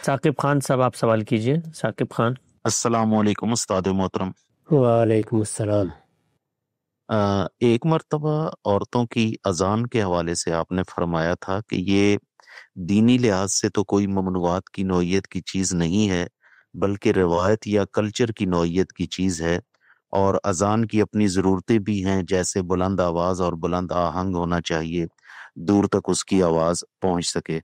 ثاقب خان صاحب آپ سوال کیجئے. ثاقب خان. السلام علیکم استاد محترم. وعلیکم السلام. ایک مرتبہ عورتوں کی اذان کے حوالے سے آپ نے فرمایا تھا کہ یہ دینی لحاظ سے تو کوئی ممنوعات کی نوعیت کی چیز نہیں ہے بلکہ روایت یا کلچر کی نوعیت کی چیز ہے، اور اذان کی اپنی ضرورتیں بھی ہیں، جیسے بلند آواز اور بلند آہنگ ہونا چاہیے، دور تک اس کی آواز پہنچ سکے.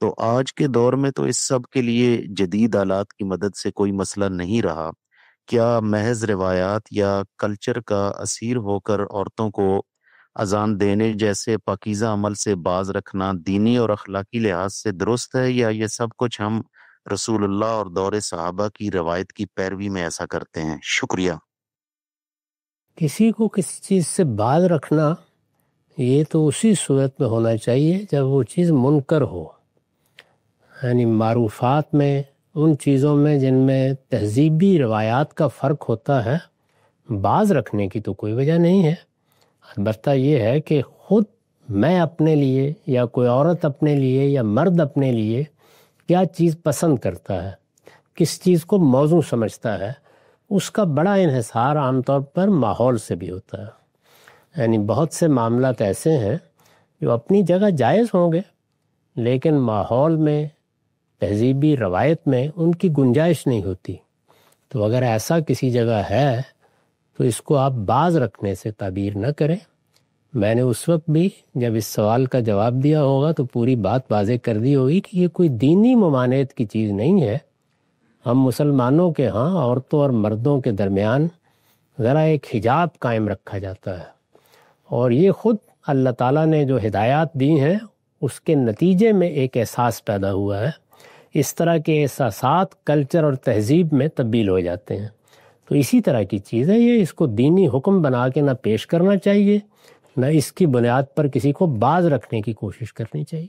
تو آج کے دور میں تو اس سب کے لیے جدید آلات کی مدد سے کوئی مسئلہ نہیں رہا. کیا محض روایات یا کلچر کا اسیر ہو کر عورتوں کو اذان دینے جیسے پاکیزہ عمل سے باز رکھنا دینی اور اخلاقی لحاظ سے درست ہے، یا یہ سب کچھ ہم رسول اللہ اور دور صحابہ کی روایت کی پیروی میں ایسا کرتے ہیں؟ شکریہ. کسی کو کسی چیز سے باز رکھنا یہ تو اسی صورت میں ہونا چاہیے جب وہ چیز منکر ہو، یعنی معروفات میں، ان چیزوں میں جن میں تہذیبی روایات کا فرق ہوتا ہے، باز رکھنے کی تو کوئی وجہ نہیں ہے. البتہ یہ ہے کہ خود میں اپنے لیے یا کوئی عورت اپنے لیے یا مرد اپنے لیے کیا چیز پسند کرتا ہے، کس چیز کو موضوع سمجھتا ہے، اس کا بڑا انحصار عام طور پر ماحول سے بھی ہوتا ہے. یعنی بہت سے معاملات ایسے ہیں جو اپنی جگہ جائز ہوں گے لیکن ماحول میں، تہذیبی روایت میں ان کی گنجائش نہیں ہوتی. تو اگر ایسا کسی جگہ ہے تو اس کو آپ باز رکھنے سے تعبیر نہ کریں. میں نے اس وقت بھی جب اس سوال کا جواب دیا ہوگا تو پوری بات واضح کر دی ہوگی کہ یہ کوئی دینی ممانعت کی چیز نہیں ہے. ہم مسلمانوں کے ہاں عورتوں اور مردوں کے درمیان ذرا ایک حجاب قائم رکھا جاتا ہے، اور یہ خود اللہ تعالیٰ نے جو ہدایات دی ہیں اس کے نتیجے میں ایک احساس پیدا ہوا ہے. اس طرح کے احساسات کلچر اور تہذیب میں تبدیل ہو جاتے ہیں. تو اسی طرح کی چیز ہے یہ، اس کو دینی حکم بنا کے نہ پیش کرنا چاہیے، نہ اس کی بنیاد پر کسی کو باز رکھنے کی کوشش کرنی چاہیے.